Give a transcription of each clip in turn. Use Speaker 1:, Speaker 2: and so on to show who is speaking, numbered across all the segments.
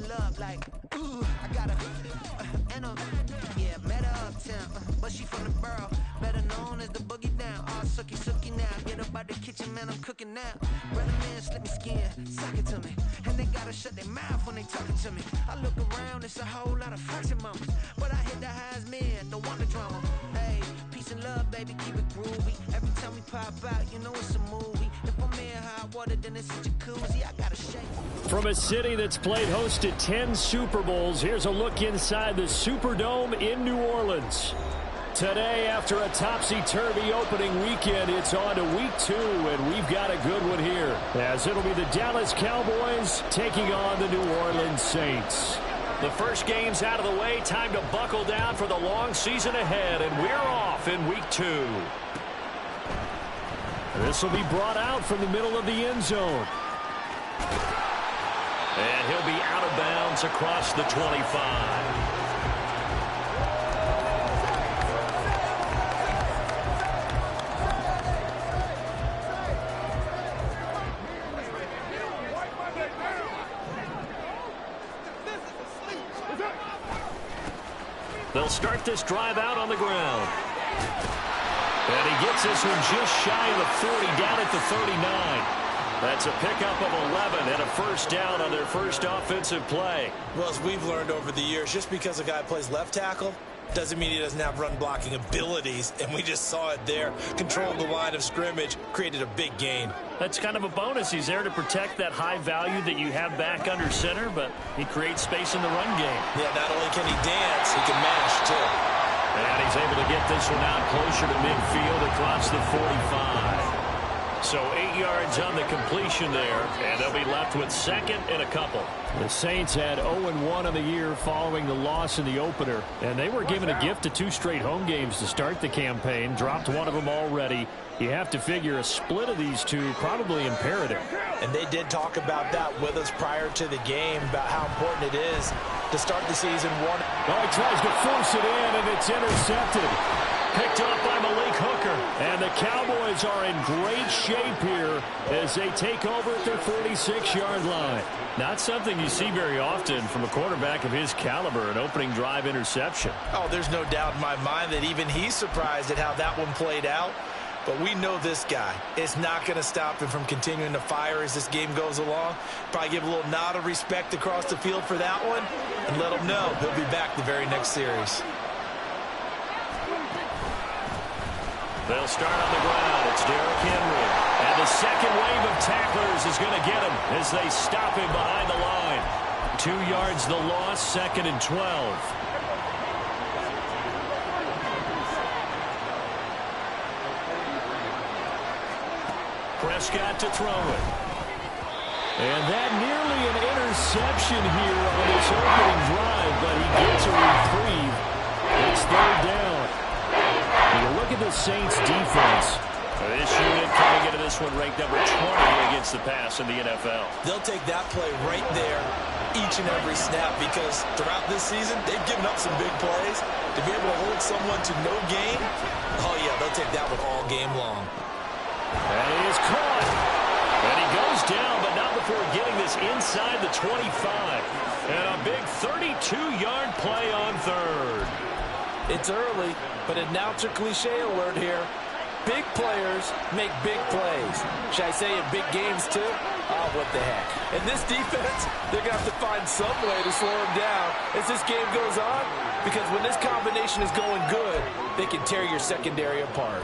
Speaker 1: love like, ooh, I got a, yeah, met her uptown, but she from the borough, better known as the boogie down. All sookie now, get up out the kitchen, man, I'm cooking now. Brother man, slip me skin, suck it to me, and they gotta shut their mouth when they talking to me. I look around, it's a whole lot of flexing mamas, but I hit the highs, man, don't want the drama. Hey, peace and love, baby, keep it groovy. Every time we pop out, you know it's a movie. If I'm in hot water, then it's a jacuzzi. I gotta shake.
Speaker 2: From a city that's played host to 10 Super Bowls, here's a look inside the Superdome in New Orleans. Today, after a topsy-turvy opening weekend, it's on to week 2, and we've got a good one here, as it'll be the Dallas Cowboys taking on the New Orleans Saints. The first game's out of the way. Time to buckle down for the long season ahead, and we're off in week 2. This will be brought out from the middle of the end zone. And he'll be out of bounds across the 25. They'll start this drive out on the ground. And he gets this one just shy of the 40, down at the 39. That's a pickup of 11 and a first down on their first offensive play.
Speaker 3: Well, as we've learned over the years, just because a guy plays left tackle doesn't mean he doesn't have run blocking abilities, and we just saw it there. Controlled the line of scrimmage, created a big gain.
Speaker 2: That's kind of a bonus. He's there to protect that high value that you have back under center, but he creates space in the run game.
Speaker 3: Yeah, not only can he dance, he can mash, too.
Speaker 2: And he's able to get this one out closer to midfield across the 45. So 8 yards on the completion there, and they'll be left with second and a couple. The Saints had 0-1 on the year following the loss in the opener, and they were given a gift of 2 straight home games to start the campaign, dropped one of them already. You have to figure a split of these two probably imperative.
Speaker 3: And they did talk about that with us prior to the game, about how important it is to start the season one.
Speaker 2: Oh, he tries to force it in, and it's intercepted. Picked up by Malik Hooker. And the Cowboys are in great shape here as they take over at their 46-yard line. Not something you see very often from a quarterback of his caliber, an opening drive interception.
Speaker 3: Oh, there's no doubt in my mind that even he's surprised at how that one played out. But we know this guy is not going to stop him from continuing to fire as this game goes along. Probably give a little nod of respect across the field for that one and let him know he'll be back the very next series.
Speaker 2: They'll start on the ground. It's Derrick Henry. And the second wave of tacklers is going to get him as they stop him behind the line. 2 yards the loss, 2nd and 12. Prescott to throw it. And that nearly an interception here on this opening drive, but he gets a reprieve. It's 3rd down. You look at the Saints defense. This unit coming into this one ranked number 20 against the pass in the NFL.
Speaker 3: They'll take that play right there each and every snap because throughout this season, they've given up some big plays. To be able to hold someone to no gain, oh yeah, they'll take that one all game long.
Speaker 2: And he is caught. And he goes down, but not before getting this inside the 25. And a big 32-yard play on 3rd.
Speaker 3: It's early, but announcer cliche alert here. Big players make big plays. Should I say in big games too? Oh, what the heck. And this defense, they're going to have to find some way to slow them down as this game goes on. Because when this combination is going good, they can tear your secondary apart.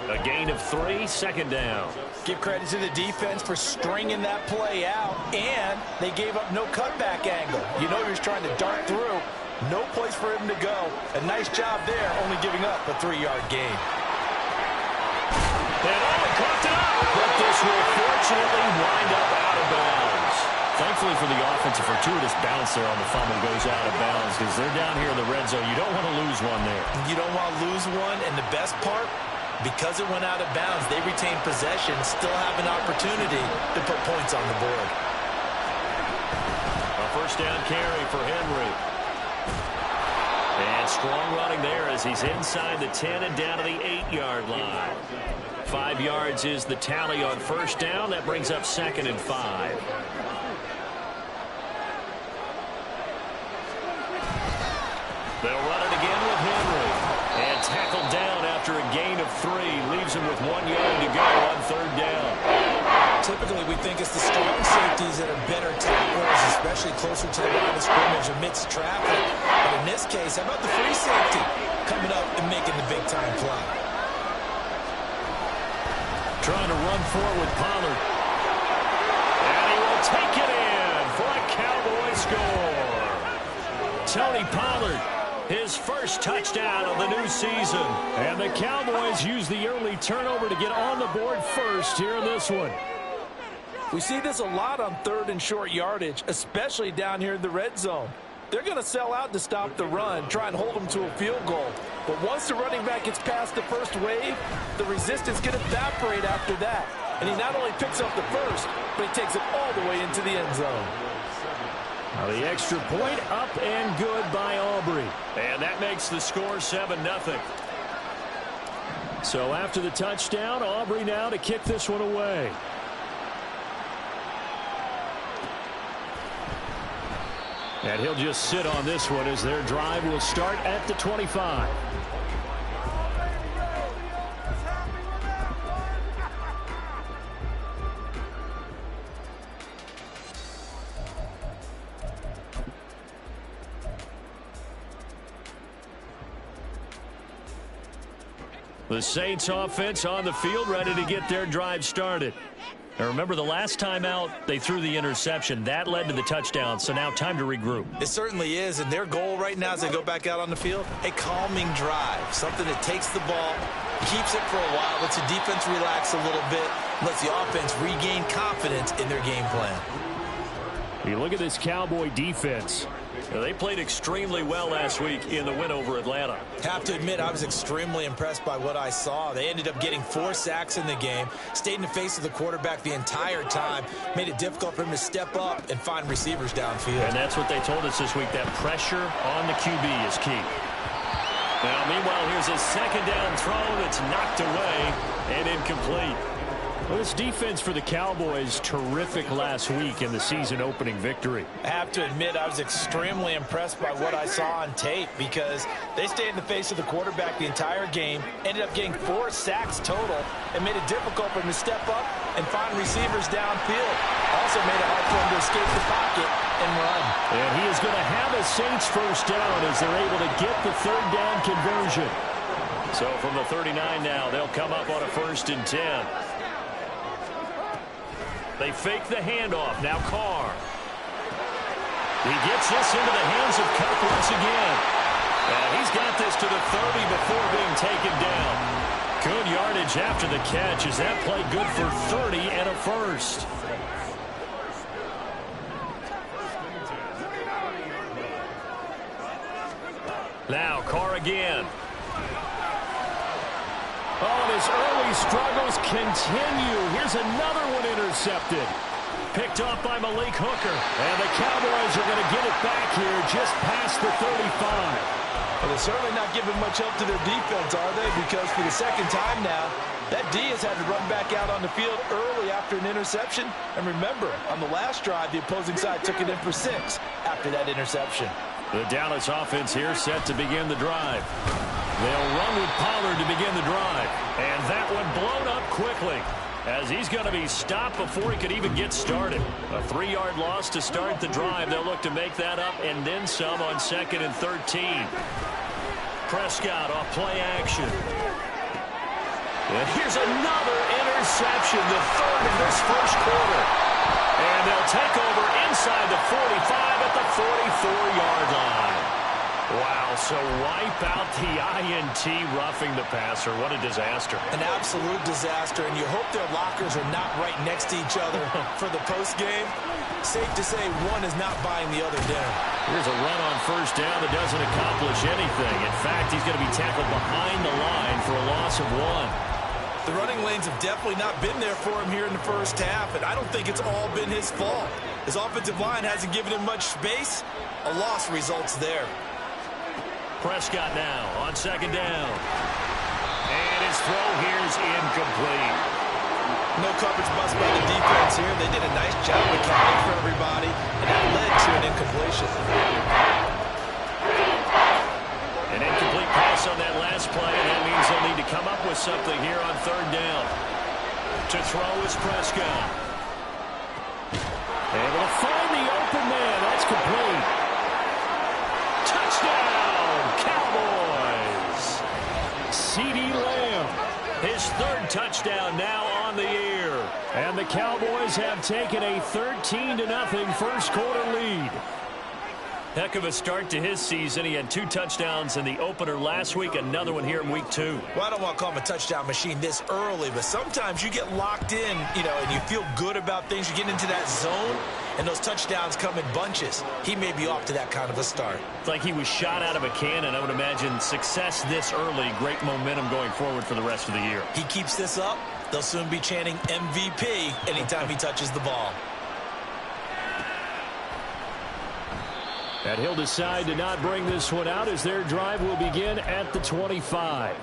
Speaker 2: A gain of 3, 2nd down.
Speaker 3: Give credit to the defense for stringing that play out, and they gave up no cutback angle. You know he was trying to dart through. No place for him to go. A nice job there, only giving up a 3-yard gain.
Speaker 2: And caught up, but this will fortunately wind up out of bounds. Thankfully for the offense, a fortuitous bounce there on the fumble goes out of bounds because they're down here in the red zone. You don't want to lose one there.
Speaker 3: You don't want to lose one, and the best part, because it went out of bounds, they retain possession, still have an opportunity to put points on the board.
Speaker 2: A first down carry for Henry. And strong running there as he's inside the 10 and down to the 8-yard line. 5 yards is the tally on first down. That brings up 2nd and 5. They'll run it again with Henry. And tackled down after a gain of 3. Leaves him with 1 yard to go on 3rd down.
Speaker 3: Typically, we think it's the strong safeties that are better tacklers, especially closer to the line of scrimmage amidst traffic. But in this case, how about the free safety coming up and making the big-time play?
Speaker 2: Trying to run forward with Pollard. And he will take it in for a Cowboy score. Tony Pollard, his first touchdown of the new season. And the Cowboys use the early turnover to get on the board first here in this one.
Speaker 3: We see this a lot on 3rd and short yardage, especially down here in the red zone. They're going to sell out to stop the run, try and hold them to a field goal. But once the running back gets past the first wave, the resistance can evaporate after that. And he not only picks up the first, but he takes it all the way into the end zone.
Speaker 2: Now the extra point up and good by Aubrey. And that makes the score 7-0. So after the touchdown, Aubrey now to kick this one away. And he'll just sit on this one as their drive will start at the 25. The Saints offense on the field ready to get their drive started. Now remember, the last time out, they threw the interception. That led to the touchdown, so now time to regroup.
Speaker 3: It certainly is, and their goal right now as they go back out on the field, a calming drive, something that takes the ball, keeps it for a while, lets the defense relax a little bit, lets the offense regain confidence in their game plan.
Speaker 2: You look at this Cowboy defense. They played extremely well last week in the win over Atlanta.
Speaker 3: Have to admit, I was extremely impressed by what I saw. They ended up getting 4 sacks in the game, stayed in the face of the quarterback the entire time, made it difficult for him to step up and find receivers downfield.
Speaker 2: And that's what they told us this week, that pressure on the QB is key. Now, meanwhile, here's a 2nd down throw that's knocked away and incomplete. Well, this defense for the Cowboys, terrific last week in the season-opening victory.
Speaker 3: I have to admit, I was extremely impressed by what I saw on tape because they stayed in the face of the quarterback the entire game, ended up getting 4 sacks total, and made it difficult for him to step up and find receivers downfield. Also made it hard for him to escape the pocket and run.
Speaker 2: And he is going to have a Saints first down as they're able to get the 3rd down conversion. So from the 39 now, they'll come up on a 1st and 10. They fake the handoff. Now Carr. He gets this into the hands of Kupp once again. And he's got this to the 30 before being taken down. Good yardage after the catch. Is that play good for 30 and a first? Now Carr again. Oh, his early struggles continue. Here's another one intercepted. Picked off by Malik Hooker. And the Cowboys are going to get it back here just past the 35.
Speaker 3: Well, they're certainly not giving much help to their defense, are they? Because for the 2nd time now, that D has had to run back out on the field early after an interception. And remember, on the last drive, the opposing side took it in for 6 after that interception.
Speaker 2: The Dallas offense here set to begin the drive. They'll run with Pollard to begin the drive. And that one blown up quickly as he's going to be stopped before he could even get started. A 3-yard loss to start the drive. They'll look to make that up and then some on 2nd and 13. Prescott off play action. And here's another interception, the 3rd in this first quarter. And they'll take over inside the 45 at the 44-yard line. Wow, so wipe out the INT roughing the passer. What a disaster.
Speaker 3: An absolute disaster, and you hope their lockers are not right next to each other for the postgame. Safe to say one is not buying the other dinner.
Speaker 2: Here's a run on 1st down that doesn't accomplish anything. In fact, he's going to be tackled behind the line for a loss of 1.
Speaker 3: The running lanes have definitely not been there for him here in the first half, and I don't think it's all been his fault. His offensive line hasn't given him much space. A loss results there.
Speaker 2: Prescott now on 2nd down. And his throw here is incomplete.
Speaker 3: No coverage bust by the defense here. They did a nice job accounting for everybody, and that led to an incompletion.
Speaker 2: something here on third down. To throw is Prescott. Able to find the open man. That's complete. Touchdown, Cowboys. CeeDee Lamb, his third touchdown now on the year. And the Cowboys have taken a 13-0 first quarter lead. Heck of a start to his season. He had 2 touchdowns in the opener last week, another one here in week 2.
Speaker 3: Well, I don't want to call him a touchdown machine this early, but sometimes you get locked in, and you feel good about things. You get into that zone, and those touchdowns come in bunches. He may be off to that kind of a start.
Speaker 2: It's like he was shot out of a cannon. I would imagine success this early, great momentum going forward for the rest of the year.
Speaker 3: He keeps this up, they'll soon be chanting MVP anytime he touches the ball.
Speaker 2: And he'll decide to not bring this one out as their drive will begin at the 25.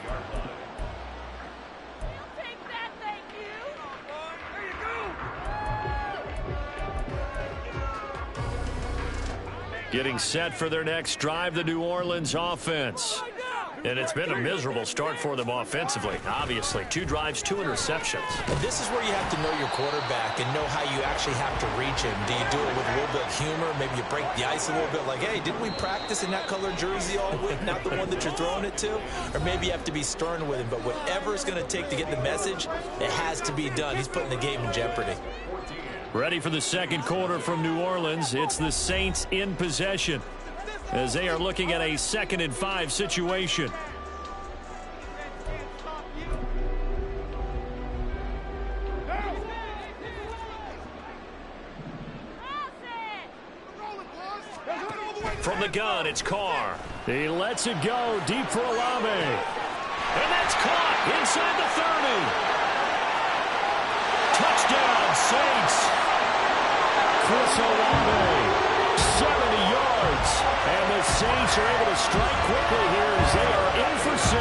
Speaker 2: Getting set for their next drive, the New Orleans offense. And it's been a miserable start for them offensively. Obviously, 2 drives, 2 interceptions.
Speaker 3: And this is where you have to know your quarterback and know how you actually have to reach him. Do you do it with a little bit of humor? Maybe you break the ice a little bit like, hey, didn't we practice in that color jersey all week, not the one that you're throwing it to? Or maybe you have to be stern with him. But whatever it's going to take to get the message, it has to be done. He's putting the game in jeopardy.
Speaker 2: Ready for the second quarter from New Orleans. It's the Saints in possession as they are looking at a 2nd and 5 situation. From the gun, it's Carr. He lets it go deep for Olave. And that's caught inside the 30. Touchdown, Saints. Chris Olave, 70 yards. And the Saints are able to strike quickly here as they are in for 6.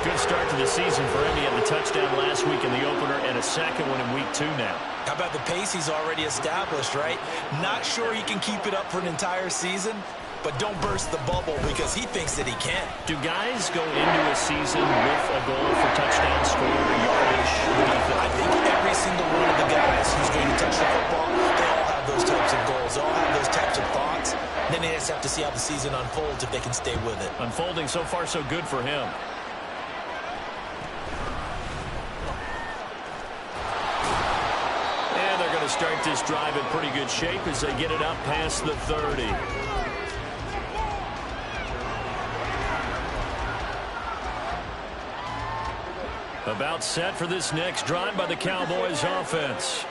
Speaker 2: Good start to the season for him. He had the touchdown last week in the opener and a second one in week 2 now.
Speaker 3: How about the pace he's already established, right? Not sure he can keep it up for an entire season, but don't burst the bubble because he thinks that he can.
Speaker 2: Do guys go into a season with a goal for touchdown score or yardage? What do you think?
Speaker 3: I think every single one of the guys who's going to touch the football, they all have those types of goals. They all have those types of thoughts. Then they just have to see how the season unfolds if they can stay with it.
Speaker 2: Unfolding so far so good for him. And they're going to start this drive in pretty good shape as they get it up past the 30. About set for this next drive by the Cowboys offense.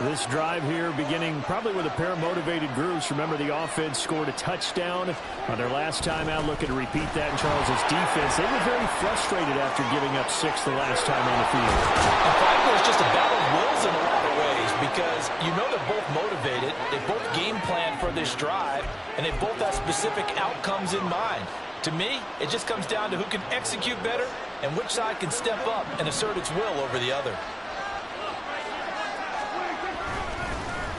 Speaker 2: This drive here beginning probably with a pair of motivated groups. Remember, the offense scored a touchdown on their last time out, looking to repeat that in Charles's defense. They were very frustrated after giving up 6 the last time on the field.
Speaker 3: And frankly, it's just a battle of wills in a lot of ways because they're both motivated. They both game plan for this drive, and they both have specific outcomes in mind. To me, it just comes down to who can execute better and which side can step up and assert its will over the other.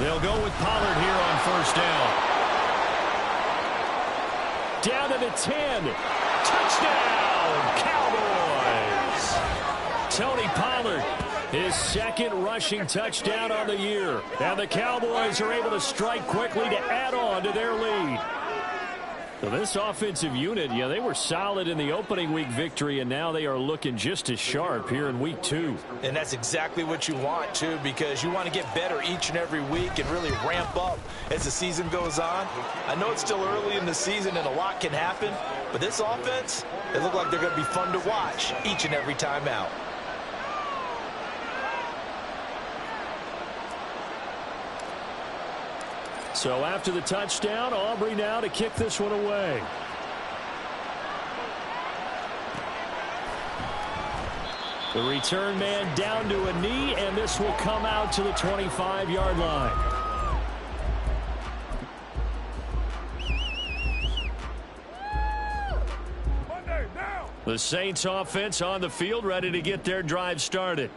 Speaker 2: They'll go with Pollard here on first down. Down to the 10. Touchdown, Cowboys. Tony Pollard, his 2nd rushing touchdown on the year. And the Cowboys are able to strike quickly to add on to their lead. So this offensive unit, they were solid in the opening week victory, and now they are looking just as sharp here in week 2.
Speaker 3: And that's exactly what you want, too, because you want to get better each and every week and really ramp up as the season goes on. I know it's still early in the season and a lot can happen, but this offense, they look like they're going to be fun to watch each and every time out.
Speaker 2: So after the touchdown, Aubrey now to kick this one away. The return man down to a knee, and this will come out to the 25-yard line. The Saints offense on the field, ready to get their drive started.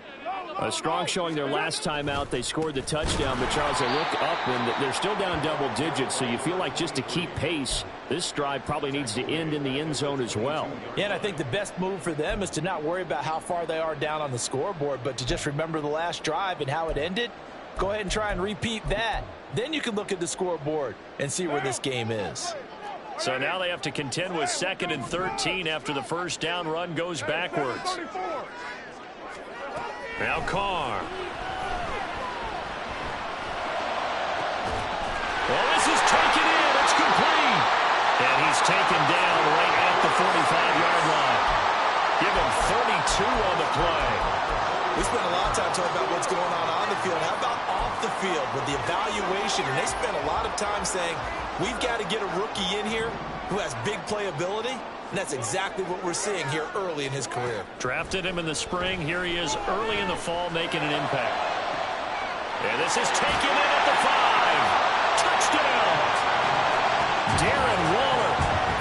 Speaker 2: A strong showing their last time out. They scored the touchdown, but Charles, they look up and they're still down double digits, so you feel like just to keep pace, this drive probably needs to end in the end zone as well.
Speaker 3: Yeah, and I think the best move for them is to not worry about how far they are down on the scoreboard, but to just remember the last drive and how it ended. Go ahead and try and repeat that. Then you can look at the scoreboard and see where this game is.
Speaker 2: So now they have to contend with 2nd and 13 after the first down run goes backwards. Now Carr. Well, this is taken in. It's complete. And he's taken down right at the 45-yard line. Give him 32 on the play.
Speaker 3: We spent a lot of time talking about what's going on the field. How about off the field with the evaluation? And they spent a lot of time saying, we've got to get a rookie in here who has big playability. And that's exactly what we're seeing here early in his career.
Speaker 2: Drafted him in the spring. Here he is early in the fall making an impact. And this is taken in at the 5. Touchdown. Darren Waller,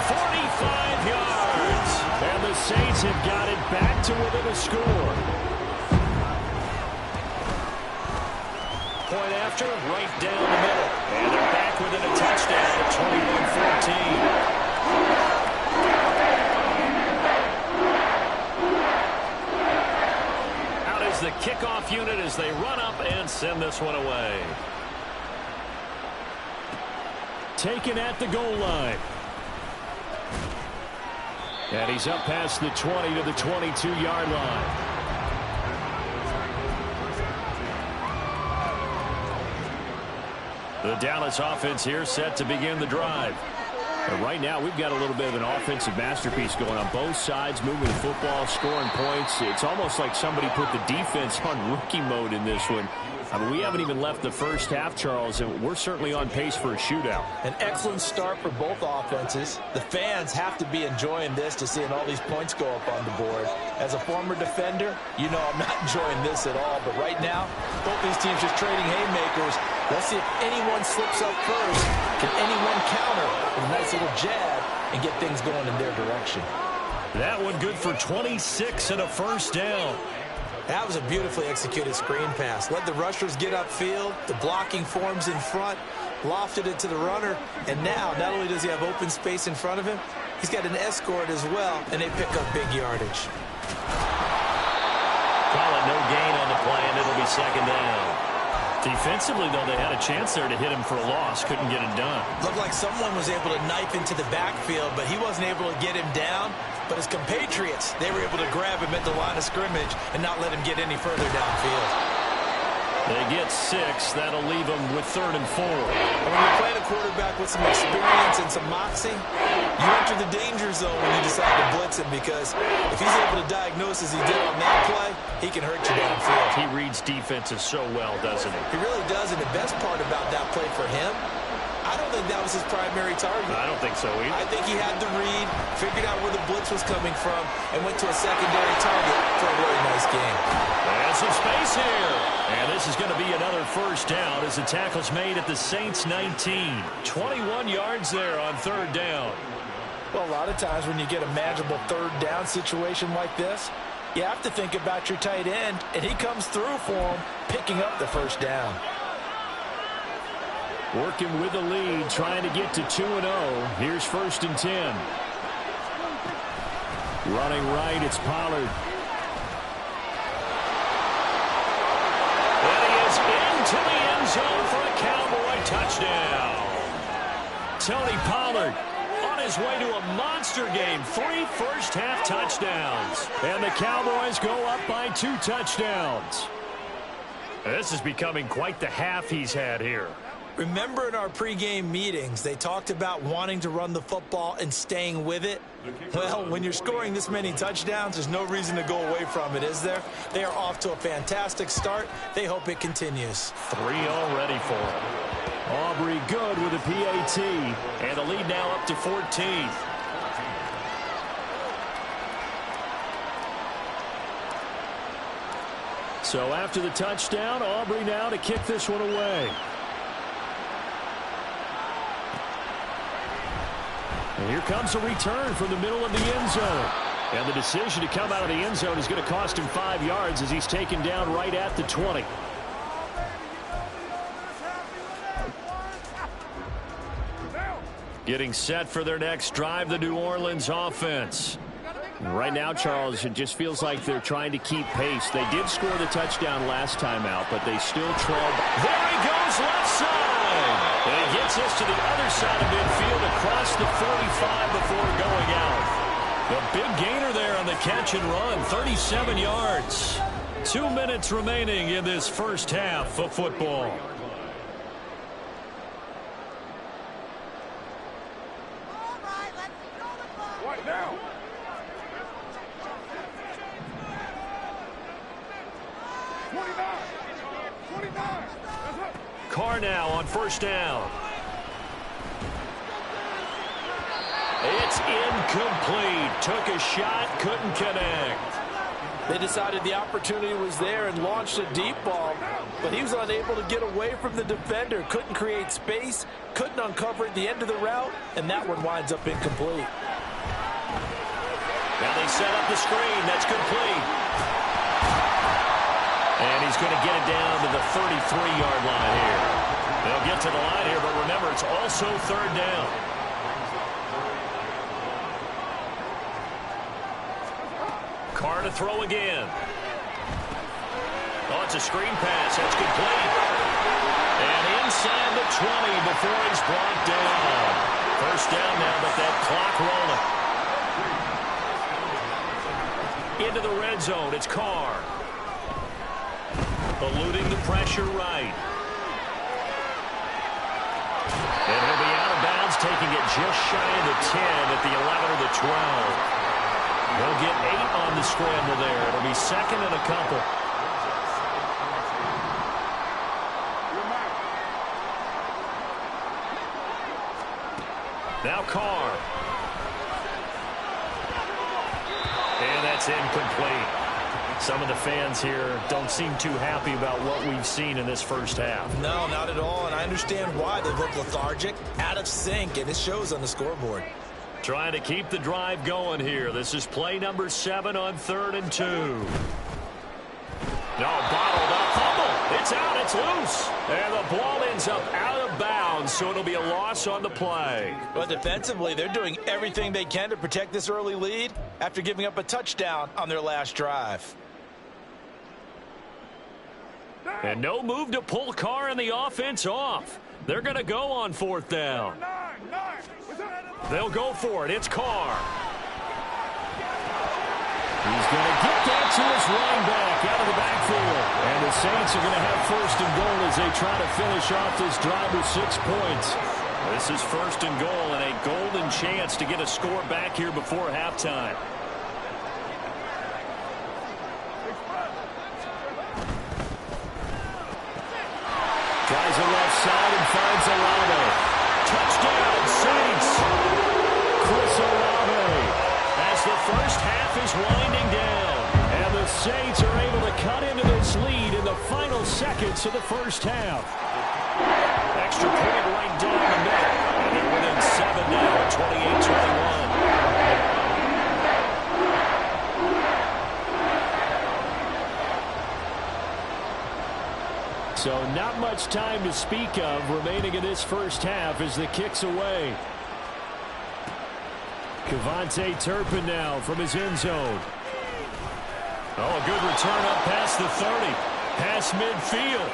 Speaker 2: 45 yards. And the Saints have got it back to within a score. Point after, right down the middle. And they're back within a touchdown at 21-14. The kickoff unit as they run up and send this one away. Taken at the goal line. And he's up past the 20 to the 22-yard line. The Dallas offense here set to begin the drive. And right now, we've got a little bit of an offensive masterpiece going on both sides, moving the football, scoring points. It's almost like somebody put the defense on rookie mode in this one. I mean, we haven't even left the first half, Charles, and we're certainly on pace for a shootout.
Speaker 3: An excellent start for both offenses. The fans have to be enjoying this to seeing all these points go up on the board. As a former defender, you know I'm not enjoying this at all. But right now, both these teams just trading haymakers. Let's see if anyone slips up first. Can anyone counter with a nice little jab and get things going in their direction?
Speaker 2: That one good for 26 and a first down.
Speaker 3: That was a beautifully executed screen pass. Let the rushers get upfield. The blocking forms in front. Lofted it to the runner. And now, not only does he have open space in front of him, he's got an escort as well, and they pick up big yardage.
Speaker 2: Call it no gain on the play, and it'll be second down. Defensively, though, they had a chance there to hit him for a loss. Couldn't get it done.
Speaker 3: Looked like someone was able to knife into the backfield, but he wasn't able to get him down. But his compatriots, they were able to grab him at the line of scrimmage and not let him get any further downfield.
Speaker 2: They get 6. That'll leave them with 3rd and 4.
Speaker 3: And when you're playing a quarterback with some experience and some moxie, you enter the danger zone when you decide to blitz him, because if he's able to diagnose as he did on that play, he can hurt you downfield.
Speaker 2: He reads defenses so well, doesn't he?
Speaker 3: He really does, and the best part about that play for him, I don't think that was his primary target.
Speaker 2: I don't think so either.
Speaker 3: I think he had the read, figured out where the blitz was coming from, and went to a secondary target for a really nice game.
Speaker 2: And some space here. And this is going to be another first down as the tackle's made at the Saints 19. 21 yards there on 3rd down.
Speaker 3: Well, a lot of times when you get a manageable 3rd down situation like this, you have to think about your tight end, and he comes through for him, picking up the first down.
Speaker 2: Working with the lead, trying to get to 2-0. Here's 1st and 10. Running right, it's Pollard. And he is into the end zone for a Cowboy touchdown. Tony Pollard on his way to a monster game. 3 first-half touchdowns. And the Cowboys go up by 2 touchdowns. This is becoming quite the half he's had here.
Speaker 3: Remember in our pregame meetings, they talked about wanting to run the football and staying with it? Well, when you're scoring this many touchdowns, there's no reason to go away from it, is there? They are off to a fantastic start. They hope it continues.
Speaker 2: 3 already for him. Aubrey good with a PAT. And the lead now up to 14. So after the touchdown, Aubrey now to kick this one away. And here comes a return from the middle of the end zone. And the decision to come out of the end zone is going to cost him 5 yards as he's taken down right at the 20. Getting set for their next drive, the New Orleans offense. Right now, Charles, it just feels like they're trying to keep pace. They did score the touchdown last time out, but they still trail. There he goes, left side. And he gets us to the other side of midfield across the 45 before going out. The big gainer there on the catch and run, 37 yards. 2 minutes remaining in this first half of football.
Speaker 4: What now?
Speaker 2: Carr now on first down. It's incomplete. Took a shot, couldn't connect.
Speaker 3: They decided the opportunity was there and launched a deep ball, but he was unable to get away from the defender. Couldn't create space, couldn't uncover at the end of the route, and that one winds up incomplete.
Speaker 2: Now they set up the screen. That's complete. And he's going to get it down to the 33-yard line here. They'll get to the line here, but remember, it's also third down. Carr to throw again. Oh, it's a screen pass. That's complete. And inside the 20 before he's brought down. First down now, but that clock rolling. Into the red zone. It's Carr. Eluding the pressure right. And he'll be out of bounds, taking it just shy of the 10 at the 11 or the 12. They'll get 8 on the scramble there. It'll be second and a couple. Now Carr. And that's incomplete. Some of the fans here don't seem too happy about what we've seen in this first half.
Speaker 3: No, not at all, and I understand why. They look lethargic, out of sync, and it shows on the scoreboard.
Speaker 2: Trying to keep the drive going here. This is play number 7 on 3rd and 2. No, bottled up. Fumble. It's out. It's loose. And the ball ends up out of bounds, so it'll be a loss on the play.
Speaker 3: But defensively, they're doing everything they can to protect this early lead after giving up a touchdown on their last drive.
Speaker 2: And no move to pull Carr and the offense off. They're going to go on 4th down. They'll go for it. It's Carr. He's going to get that to his running back out of the backfield. And the Saints are going to have 1st and goal as they try to finish off this drive with 6 points. This is 1st and goal and a golden chance to get a score back here before halftime. Tries the left side and finds Olave. Touchdown, Saints. Chris Olave. As the first half is winding down. And the Saints are able to cut into this lead in the final seconds of the first half. Extra point right down the middle. And they're within 7 now, 28-21. So not much time to speak of remaining in this first half as the kick's away. Kevontae Turpin now from his end zone. Oh, a good return up past the 30. Past midfield.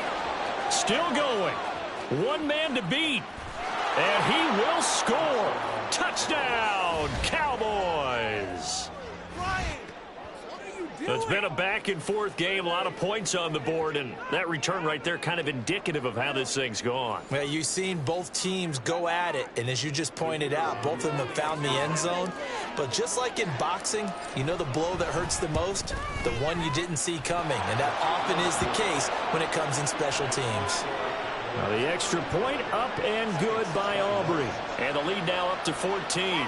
Speaker 2: Still going. One man to beat. And he will score. Touchdown, Cowboys. It's been a back-and-forth game, a lot of points on the board, and that return right there kind of indicative of how this thing's gone.
Speaker 3: Well, you've seen both teams go at it, and as you just pointed out, both of them have found the end zone. But just like in boxing, you know the blow that hurts the most? The one you didn't see coming, and that often is the case when it comes in special teams.
Speaker 2: Now the extra point up and good by Aubrey, and the lead now up to 14.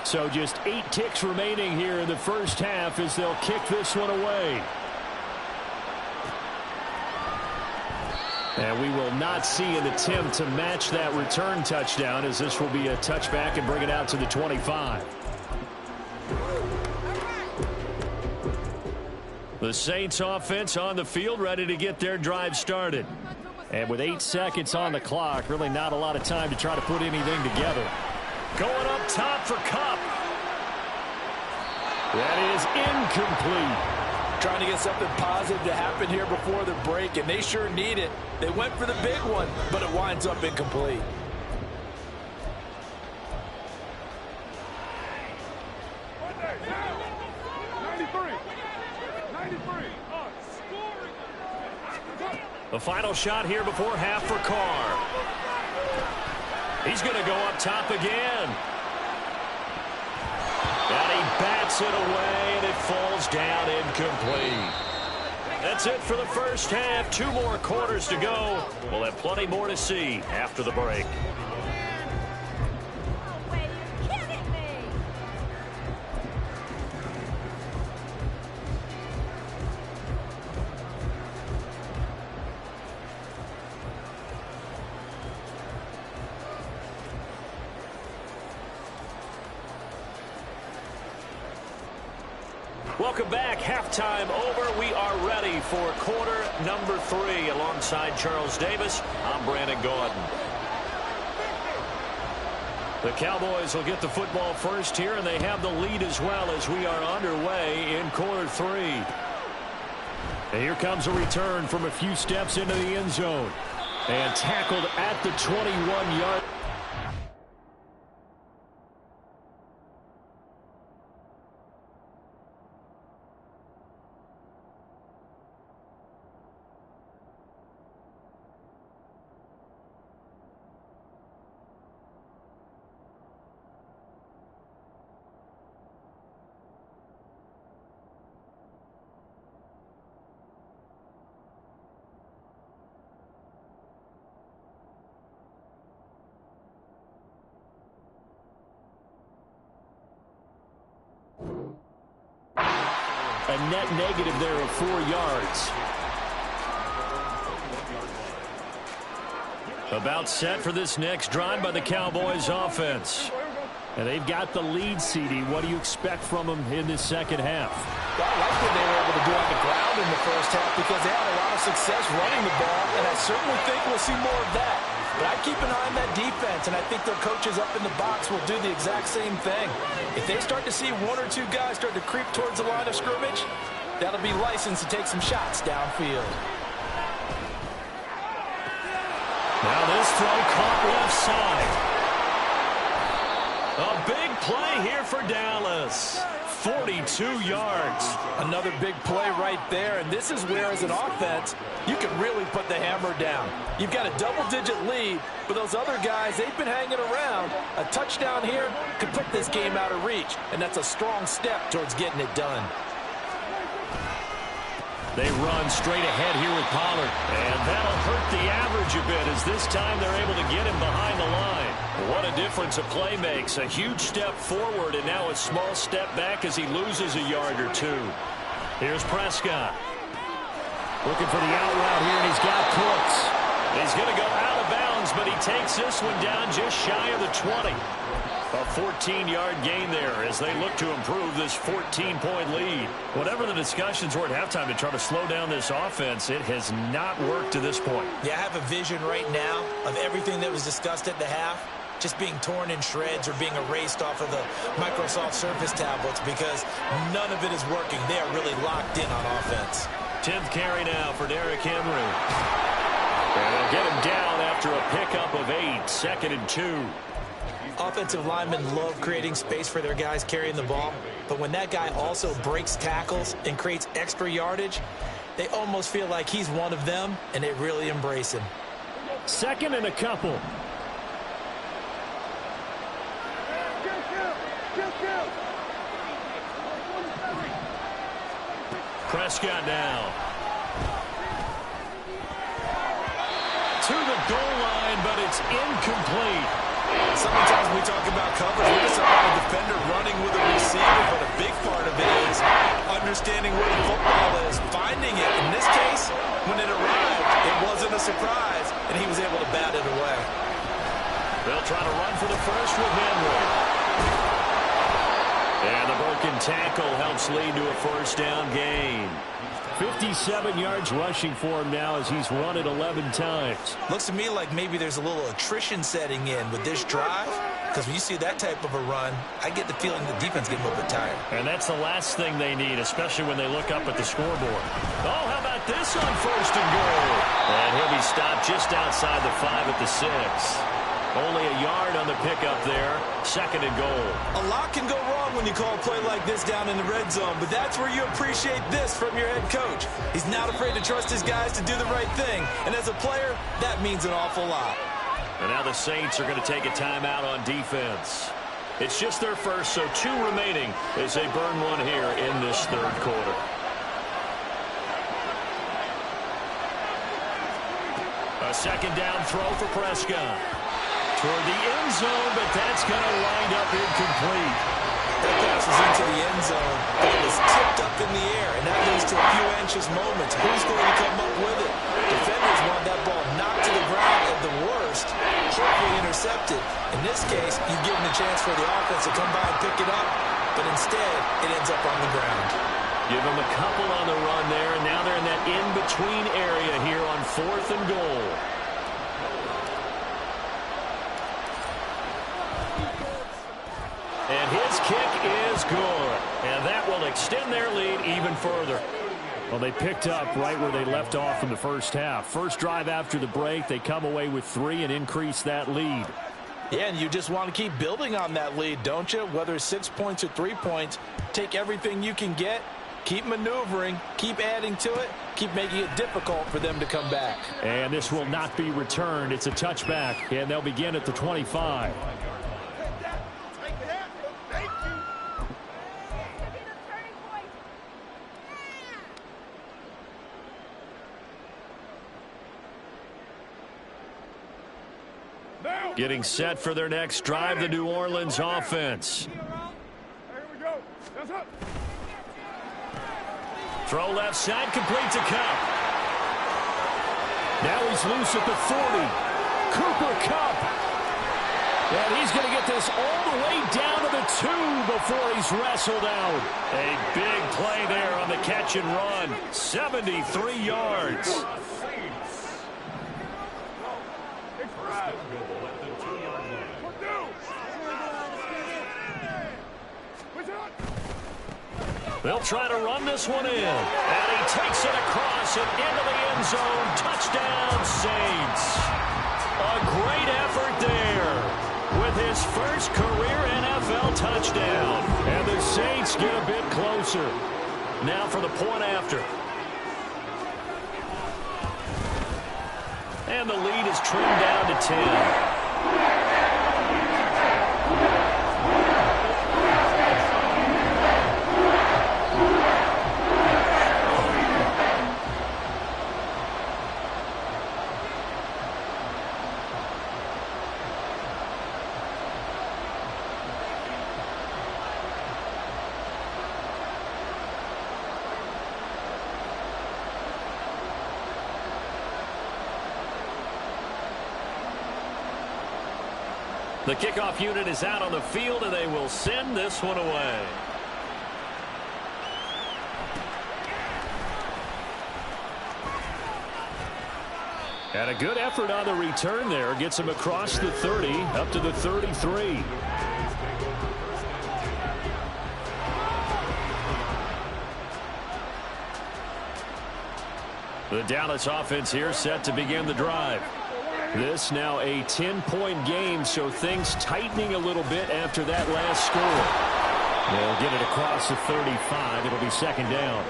Speaker 2: So just 8 ticks remaining here in the first half as they'll kick this one away. And we will not see an attempt to match that return touchdown, as this will be a touchback and bring it out to the 25. The Saints offense on the field, ready to get their drive started. And with 8 seconds on the clock, really not a lot of time to try to put anything together. Going up top for Kupp. That is incomplete.
Speaker 3: Trying to get something positive to happen here before the break, and they sure need it. They went for the big one, but it winds up incomplete.
Speaker 2: The final shot here before half for Carr. He's going to go up top again. And he bats it away, and it falls down incomplete. That's it for the first half. 2 more quarters to go. We'll have plenty more to see after the break. Welcome back. Halftime over. We are ready for quarter number 3. Alongside Charles Davis, I'm Brandon Gordon. The Cowboys will get the football first here, and they have the lead as well as we are underway in quarter 3. And here comes a return from a few steps into the end zone. And tackled at the 21-yard. A net negative there of 4 yards. About set for this next drive by the Cowboys offense. And they've got the lead, CD. What do you expect from them in this second half?
Speaker 3: Well, I like what they were able to do on the ground in the first half because they had a lot of success running the ball, and I certainly think we'll see more of that. But I keep an eye on that defense, and I think their coaches up in the box will do the exact same thing. If they start to see 1 or 2 guys start to creep towards the line of scrimmage, that'll be licensed to take some shots downfield.
Speaker 2: Now this throw caught left side. A big play here for Dallas. 42 yards.
Speaker 3: Another big play right there, and this is where, as an offense, you can really put the hammer down. You've got a double-digit lead, but those other guys, they've been hanging around. A touchdown here could put this game out of reach, and that's a strong step towards getting it done.
Speaker 2: They run straight ahead here with Pollard, and that'll hurt the average a bit as this time they're able to get him behind the line. What a difference a play makes. A huge step forward and now a small step back as he loses a yard or 2. Here's Prescott. Looking for the out route here, and he's got Cooks. He's going to go out of bounds, but he takes this one down just shy of the 20. A 14-yard gain there as they look to improve this 14-point lead. Whatever the discussions were at halftime to try to slow down this offense, it has not worked to this point.
Speaker 4: Yeah, I have a vision right now of everything that was discussed at the half just being torn in shreds or being erased off of the Microsoft Surface tablets because none of it is working. They are really locked in on offense.
Speaker 2: 10th carry now for Derrick Henry. And they'll get him down after a pickup of 8, 2nd and 2.
Speaker 4: Offensive linemen love creating space for their guys carrying the ball, but when that guy also breaks tackles and creates extra yardage, they almost feel like he's one of them, and they really embrace him.
Speaker 2: 2nd and a couple. Prescott now. To the goal line, but it's incomplete.
Speaker 3: Sometimes we talk about coverage, we're just about a defender running with a receiver, but a big part of it is
Speaker 4: understanding where the football is, finding it. In this case, when it arrived, it wasn't a surprise, and he was able to bat it away.
Speaker 2: They'll try to run for the first with Henry. And the broken tackle helps lead to a first down gain. 57 yards rushing for him now as he's run it 11 times.
Speaker 4: Looks to me like maybe there's a little attrition setting in with this drive, because when you see that type of a run, I get the feeling the defense getting a little bit tired.
Speaker 2: And that's the last thing they need, especially when they look up at the scoreboard. Oh, how about this on first and goal? And he'll be stopped just outside the 5 at the 6. Only a yard on the pickup there. Second and goal.
Speaker 4: A lot can go wrong when you call a play like this down in the red zone, but that's where you appreciate this from your head coach. He's not afraid to trust his guys to do the right thing, and as a player, that means an awful lot.
Speaker 2: And now the Saints are going to take a timeout on defense. It's just their first, so 2 remaining as they burn one here in this third quarter. A second down throw for Prescott. Toward the end zone, but that's going to wind up incomplete.
Speaker 4: That pass was into the end zone, but it was tipped up in the air, and that leads to a few anxious moments. Who's going to come up with it? Defenders want that ball knocked to the ground at the worst, hopefully intercepted. In this case, you give them a chance for the offense to come by and pick it up, but instead, it ends up on the ground.
Speaker 2: Give them a couple on the run there, and now they're in that in-between area here on 4th and goal. And his kick is good. And that will extend their lead even further. Well, they picked up right where they left off in the first half. First drive after the break, they come away with 3 and increase that lead.
Speaker 3: Yeah, and you just want to keep building on that lead, don't you? Whether it's 6 points or 3 points, take everything you can get, keep maneuvering, keep adding to it, keep making it difficult for them to come back.
Speaker 2: And this will not be returned. It's a touchback, and they'll begin at the 25. Getting set for their next drive, the New Orleans offense. Throw left side, complete to Cup. Now he's loose at the 40. Cooper Kupp. And he's going to get this all the way down to the 2 before he's wrestled out. A big play there on the catch and run. 73 yards. They'll try to run this one in. And he takes it across and into the end zone. Touchdown, Saints. A great effort there with his first career NFL touchdown. And the Saints get a bit closer. Now for the point after. And the lead is trimmed down to 10. The kickoff unit is out on the field, and they will send this one away. And a good effort on the return there. Gets him across the 30, up to the 33. The Dallas offense here set to begin the drive. This now a 10-point game, so things tightening a little bit after that last score. They'll get it across the 35. It'll be second down.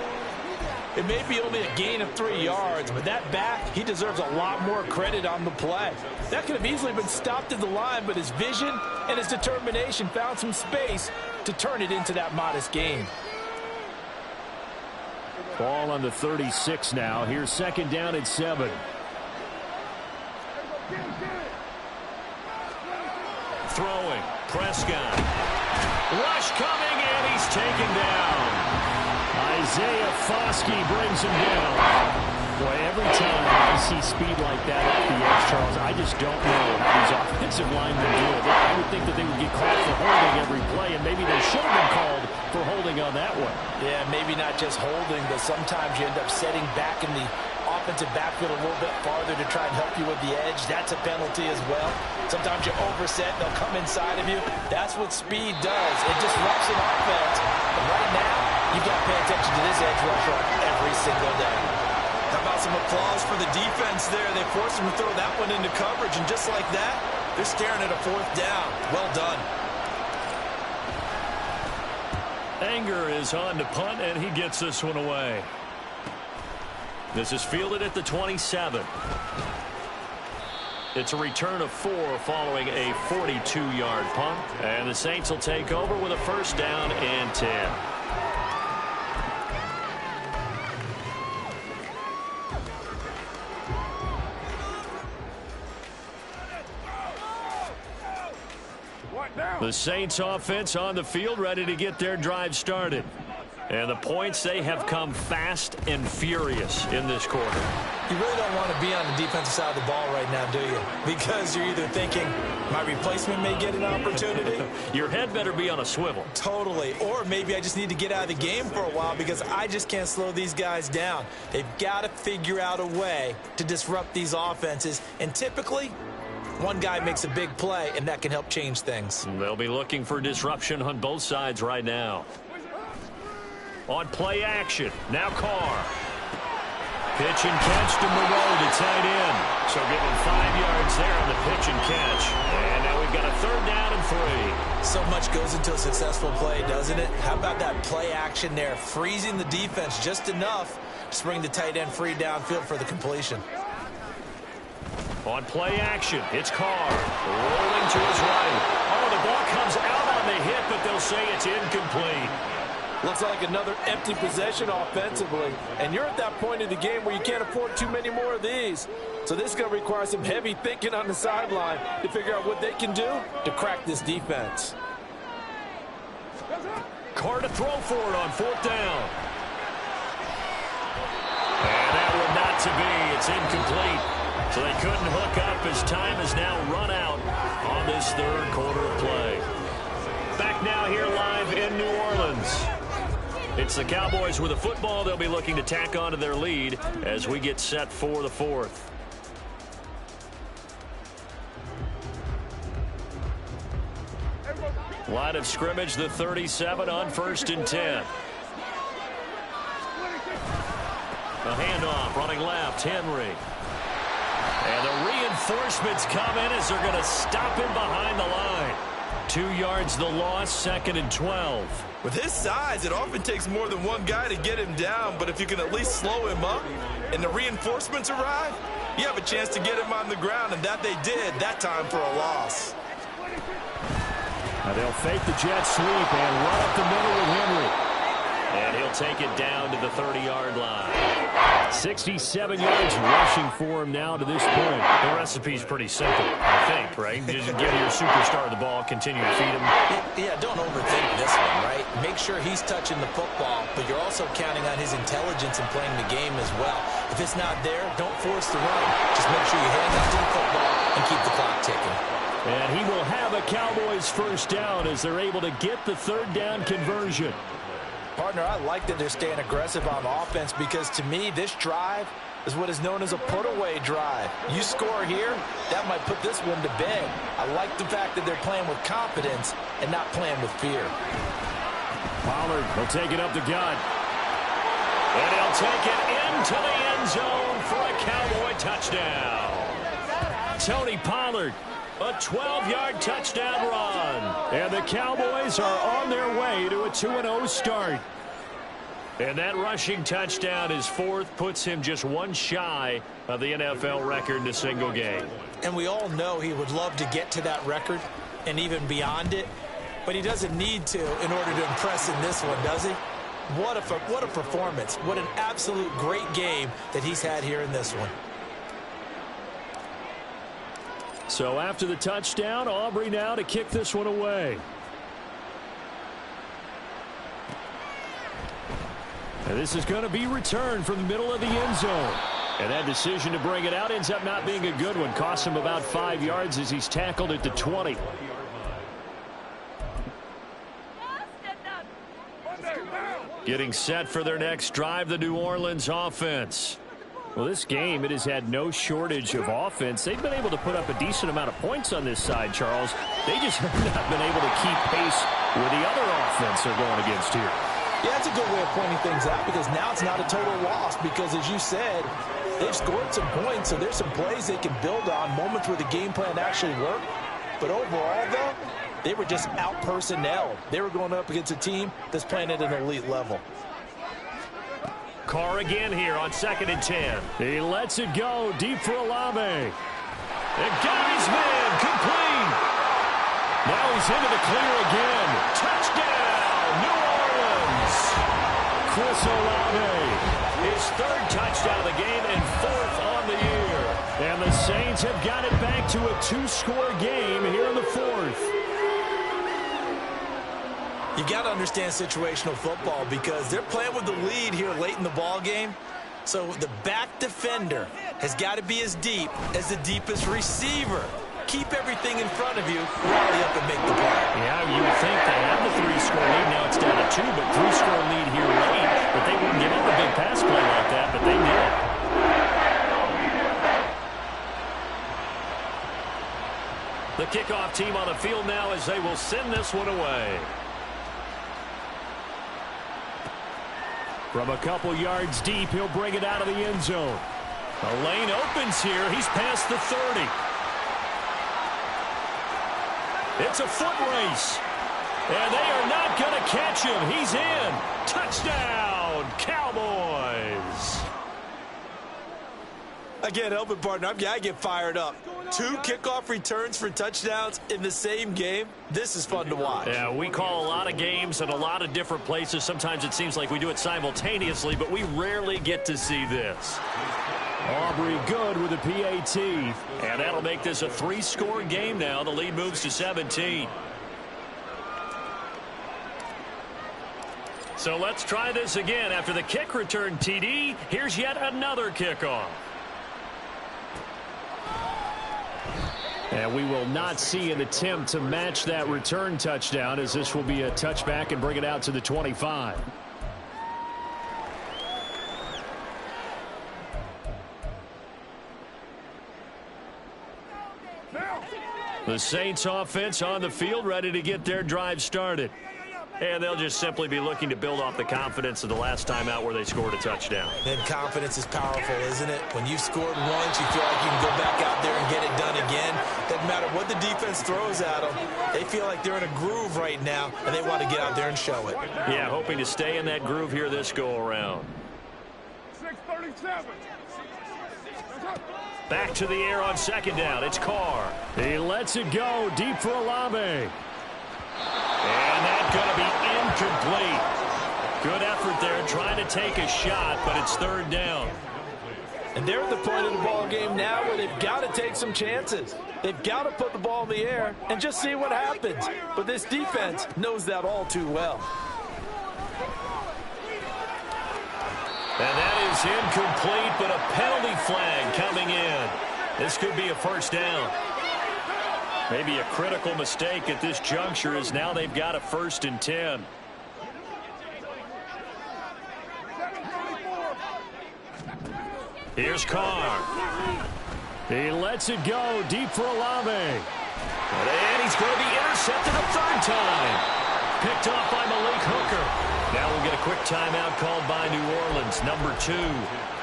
Speaker 3: It may be only a gain of 3 yards, but that back, he deserves a lot more credit on the play. That could have easily been stopped at the line, but his vision and his determination found some space to turn it into that modest gain.
Speaker 2: Ball on the 36 now. Here's second down at 7. Throwing, Prescott. Rush coming, and he's taken down. I Isaiah Foskey brings him down. Boy, every time I see speed like that off the edge, Charles, I just don't know how these offensive linemen do it. I would think that they would get called for holding every play, and maybe they should have been called for holding on that one.
Speaker 3: Yeah, maybe not just holding, but sometimes you end up setting back in the offensive backfield a little bit farther to try and help you with the edge. That's a penalty as well. Sometimes you overset, they'll come inside of you. That's what speed does. It disrupts an offense. But right now, you've got to pay attention to this edge rusher every single day.
Speaker 4: How about some applause for the defense there? They forced him to throw that one into coverage, and just like that, they're staring at a 4th down. Well done.
Speaker 2: Anger is on to punt, and he gets this one away. This is fielded at the 27. It's a return of 4 following a 42-yard punt, and the Saints will take over with a 1st down and 10. The Saints offense on the field, ready to get their drive started. And the points, they have come fast and furious in this quarter.
Speaker 4: You really don't want to be on the defensive side of the ball right now, do you? Because you're either thinking, my replacement may get an opportunity.
Speaker 2: Your head better be on a swivel.
Speaker 4: Totally. Or maybe I just need to get out of the game for a while because I just can't slow these guys down. They've got to figure out a way to disrupt these offenses. And typically, one guy makes a big play, and that can help change things.
Speaker 2: They'll be looking for disruption on both sides right now. On play action, now Carr. Pitch and catch to Moreau to tight end. So give him 5 yards there on the pitch and catch. And now we've got a 3rd down and 3.
Speaker 4: So much goes into a successful play, doesn't it? How about that play action there? Freezing the defense just enough to bring the tight end free downfield for the completion.
Speaker 2: On play action, it's Carr. Rolling to his right. Oh, the ball comes out on the hit, but they'll say it's incomplete.
Speaker 3: Looks like another empty possession offensively. And you're at that point in the game where you can't afford too many more of these. So this is going to require some heavy thinking on the sideline to figure out what they can do to crack this defense.
Speaker 2: Carr to throw for it on 4th down. And that one not to be. It's incomplete. So they couldn't hook up as time has now run out on this 3rd quarter of play. Back now here live in New Orleans. It's the Cowboys with a football. They'll be looking to tack onto their lead as we get set for the 4th. Line of scrimmage, the 37 on 1st and 10. A handoff, running left, Henry. And the reinforcements come in as they're going to stop him behind the line. 2 yards the loss, 2nd and 12.
Speaker 4: With his size, it often takes more than one guy to get him down, but if you can at least slow him up and the reinforcements arrive, you have a chance to get him on the ground, and that they did that time for a loss.
Speaker 2: Now they'll fake the jet sweep and run up the middle with Henry. And he'll take it down to the 30-yard line. 67 yards rushing for him now to this point. The recipe's pretty simple, I think, right? Just give your superstar the ball, continue to feed him.
Speaker 4: Yeah, don't overthink this one, right? Make sure he's touching the football, but you're also counting on his intelligence in playing the game as well. If it's not there, don't force the run. Just make sure you hang on to the football and keep the clock ticking.
Speaker 2: And he will have a Cowboys 1st down as they're able to get the 3rd down conversion.
Speaker 3: Partner, I like that they're staying aggressive on offense because, to me, this drive is what is known as a put-away drive. You score here, that might put this one to bed. I like the fact that they're playing with confidence and not playing with fear.
Speaker 2: Pollard will take it up the gut. And he'll take it into the end zone for a Cowboy touchdown. Tony Pollard, a 12-yard touchdown run. And the Cowboys are on their way to a 2-0 start. And that rushing touchdown, his 4th, puts him just one shy of the NFL record in a single game.
Speaker 4: And we all know he would love to get to that record and even beyond it, but he doesn't need to in order to impress in this one, does he? What a performance. What an absolute great game that he's had here in this one.
Speaker 2: So after the touchdown, Aubrey now to kick this one away. And this is going to be returned from the middle of the end zone. And that decision to bring it out ends up not being a good one. Costs him about 5 yards as he's tackled at the 20. Getting set for their next drive, the New Orleans offense. Well, this game, it has had no shortage of offense. They've been able to put up a decent amount of points on this side, Charles. They just have not been able to keep pace with the other offense they're going against here.
Speaker 4: Yeah, that's a good way of pointing things out because now it's not a total loss because, as you said, they've scored some points, so there's some plays they can build on, moments where the game plan actually worked. But overall, though, they were just out-personnel. They were going up against a team that's playing at an elite level.
Speaker 2: Carr again here on 2nd and 10. He lets it go deep for Olave. And guy's man complete. Now he's into the clear again. Touchdown, New Orleans. Chris Olave, his 3rd touchdown of the game and 4th on the year. And the Saints have got it back to a 2-score game here in the 4th.
Speaker 4: You got to understand situational football because they're playing with the lead here late in the ball game. So the back defender has got to be as deep as the deepest receiver. Keep everything in front of you, rally up and make the play.
Speaker 2: Yeah, you would think they have the 3-score lead. Now it's down to 2, but 3-score lead here late. But they wouldn't give up a big pass play like that, but they did. The kickoff team on the field now as they will send this one away. From a couple yards deep, he'll bring it out of the end zone. The lane opens here. He's past the 30. It's a foot race. And they are not going to catch him. He's in. Touchdown, Cowboys.
Speaker 4: Again, helping partner, I get fired up. 2 kickoff returns for touchdowns in the same game. This is fun to watch.
Speaker 2: Yeah, we call a lot of games in a lot of different places. Sometimes it seems like we do it simultaneously, but we rarely get to see this. Aubrey good with a PAT. And that'll make this a 3-score game now. The lead moves to 17. So let's try this again. After the kick return TD, here's yet another kickoff. And we will not see an attempt to match that return touchdown as this will be a touchback and bring it out to the 25. The Saints offense on the field ready to get their drive started. And they'll just simply be looking to build off the confidence of the last time out where they scored a touchdown.
Speaker 4: And confidence is powerful, isn't it? When you've scored once, you feel like you can go back out there and get it done again. Doesn't matter what the defense throws at them. They feel like they're in a groove right now, and they want to get out there and show it.
Speaker 2: Yeah, hoping to stay in that groove here this go-around.
Speaker 5: 6:37.
Speaker 2: Back to the air on 2nd down. It's Carr. He lets it go deep for Olave. And that's going to be incomplete. Good effort there trying to take a shot, but it's 3rd down.
Speaker 4: And they're at the point of the ball game now where they've got to take some chances. They've got to put the ball in the air and just see what happens. But this defense knows that all too well.
Speaker 2: And that is incomplete, but a penalty flag coming in. This could be a 1st down. Maybe a critical mistake at this juncture as now they've got a 1st and 10. Here's Carr. He lets it go deep for Olave. And he's going to be intercepted a 3rd time. Picked off by Malik Hooker. Now we'll get a quick timeout called by New Orleans, number 2.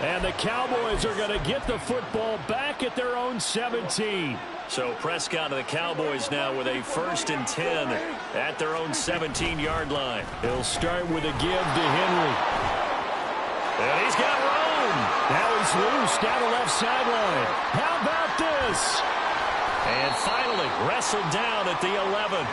Speaker 2: And the Cowboys are going to get the football back at their own 17. So Prescott of the Cowboys now with a 1st and 10 at their own 17-yard line. He'll start with a give to Henry. And he's got room. Now he's loose down the left sideline. How about this? And finally wrestled down at the 11.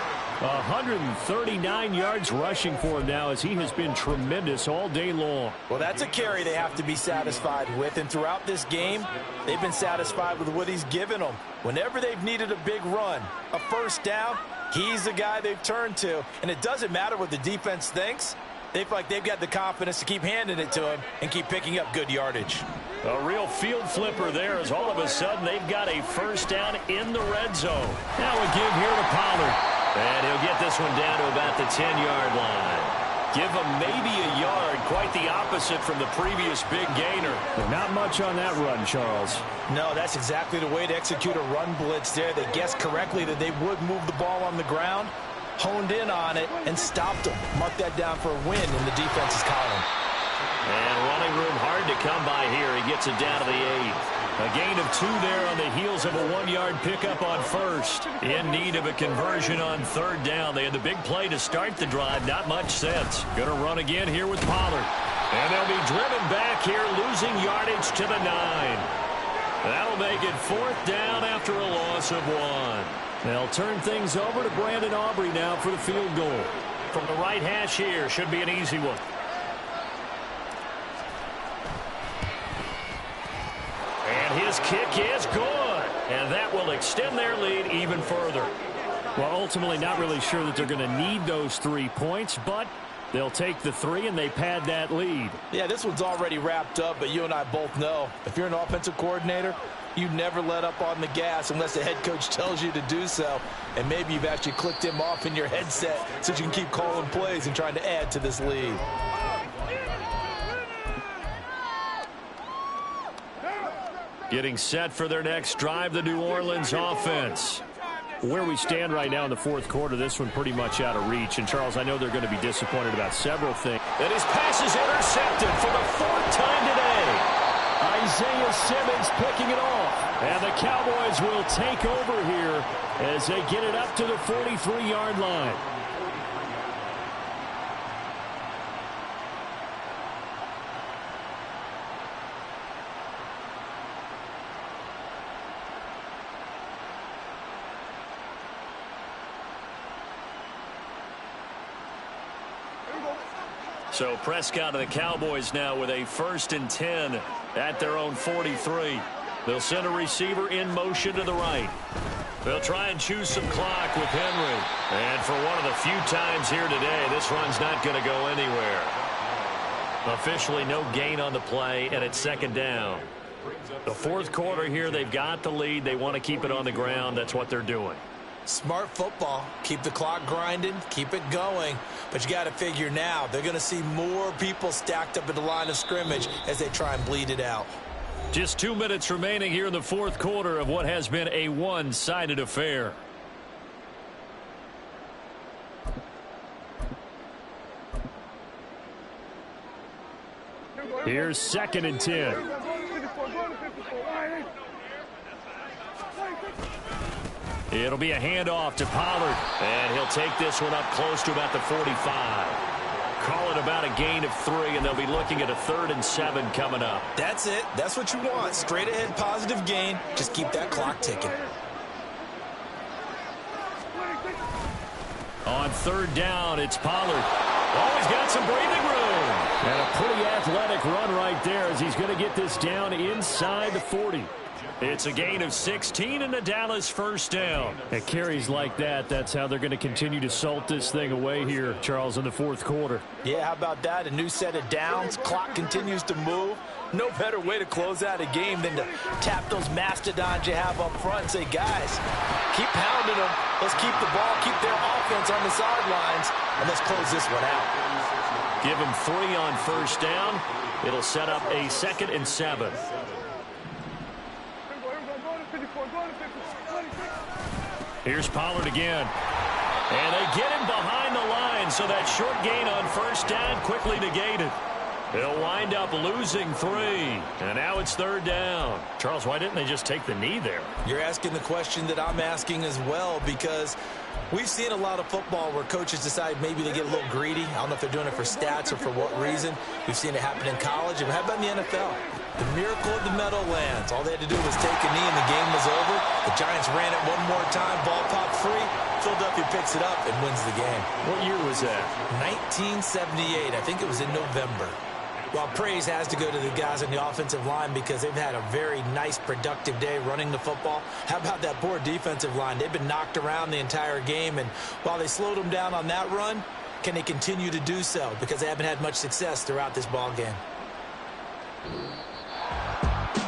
Speaker 2: 139 yards rushing for him now as he has been tremendous all day long.
Speaker 4: Well, that's a carry they have to be satisfied with. And throughout this game, they've been satisfied with what he's given them. Whenever they've needed a big run, a 1st down, he's the guy they've turned to. And it doesn't matter what the defense thinks. They feel like they've got the confidence to keep handing it to him and keep picking up good yardage.
Speaker 2: A real field flipper there as all of a sudden they've got a first down in the red zone. Now a give here to Pollard. And he'll get this one down to about the 10-yard line. Give him maybe a yard, quite the opposite from the previous big gainer.
Speaker 6: Not much on that run, Charles.
Speaker 4: No, that's exactly the way to execute a run blitz there. They guessed correctly that they would move the ball on the ground, honed in on it, and stopped them. Mark that down for a win in the defense's column.
Speaker 2: And running room hard to come by here. He gets it down to the 8. A gain of 2 there on the heels of a 1-yard pickup on first. In need of a conversion on third down. They had the big play to start the drive. Not much sense. Going to run again here with Pollard. And they'll be driven back here, losing yardage to the 9. That'll make it 4th down after a loss of 1. They'll turn things over to Brandon Aubrey now for the field goal. From the right hash here, should be an easy one. And his kick is good. And that will extend their lead even further.
Speaker 6: Well, ultimately not really sure that they're going to need those 3 points, but they'll take the 3 and they pad that lead.
Speaker 4: Yeah, this one's already wrapped up, but you and I both know if you're an offensive coordinator, you never let up on the gas unless the head coach tells you to do so. And maybe you've actually clicked him off in your headset so you can keep calling plays and trying to add to this lead.
Speaker 2: Getting set for their next drive, the New Orleans offense.
Speaker 6: Where we stand right now in the 4th quarter, this one pretty much out of reach. And, Charles, I know they're going to be disappointed about several things.
Speaker 2: And his pass is intercepted for the 4th time today.
Speaker 6: Isaiah Simmons picking it off.
Speaker 2: And the Cowboys will take over here as they get it up to the 43-yard line. So Prescott and the Cowboys now with a 1st and 10 at their own 43. They'll send a receiver in motion to the right. They'll try and choose some clock with Henry. And for one of the few times here today, this run's not going to go anywhere. Officially no gain on the play, and it's 2nd down. The 4th quarter here, they've got the lead. They want to keep it on the ground. That's what they're doing.
Speaker 4: Smart football. Keep the clock grinding, keep it going. But you got to figure now they're going to see more people stacked up at the line of scrimmage as they try and bleed it out.
Speaker 2: Just 2 minutes remaining here in the 4th quarter of what has been a one-sided affair.
Speaker 6: Here's 2nd and 10.
Speaker 2: It'll be a handoff to Pollard, and he'll take this one up close to about the 45. Call it about a gain of 3, and they'll be looking at a 3rd and 7 coming up.
Speaker 4: That's it. That's what you want. Straight ahead positive gain. Just keep that clock ticking.
Speaker 2: On 3rd down, it's Pollard. Oh, he's got some breathing room.
Speaker 6: And a pretty athletic run right there as he's going to get this down inside the 40.
Speaker 2: It's a gain of 16 and a Dallas 1st down.
Speaker 6: At carries like that, that's how they're going to continue to salt this thing away here, Charles, in the 4th quarter.
Speaker 4: Yeah, how about that? A new set of downs. Clock continues to move. No better way to close out a game than to tap those mastodons you have up front and say, guys, keep pounding them. Let's keep the ball, keep their offense on the sidelines, and let's close this one out.
Speaker 2: Give them 3 on 1st down. It'll set up a 2nd and 7. Here's Pollard again. And they get him behind the line, so that short gain on 1st down quickly negated. They'll wind up losing 3. And now it's 3rd down. Charles, why didn't they just take the knee there?
Speaker 4: You're asking the question that I'm asking as well, because we've seen a lot of football where coaches decide maybe they get a little greedy. I don't know if they're doing it for stats or for what reason. We've seen it happen in college. And how about in the NFL? The miracle of the Meadowlands. All they had to do was take a knee and the game was over. The Giants ran it one more time. Ball popped free. Philadelphia picks it up and wins the game.
Speaker 2: What year was that?
Speaker 4: 1978. I think it was in November. Well, praise has to go to the guys on the offensive line because they've had a very nice, productive day running the football. How about that poor defensive line? They've been knocked around the entire game, and while they slowed them down on that run, Can they continue to do so? Because they haven't had much success throughout this ball game.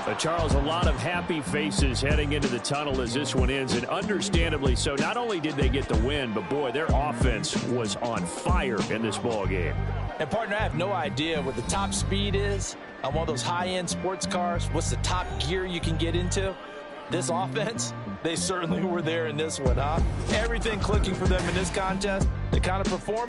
Speaker 2: But Charles, a lot of happy faces heading into the tunnel as this one ends, and understandably so. Not only did they get the win, but boy, their offense was on fire in this ball game.
Speaker 3: And partner, I have no idea what the top speed is on one of those high-end sports cars. What's the top gear you can get into? This offense, they certainly were there in this one, huh? Everything clicking for them in this contest, the kind of performance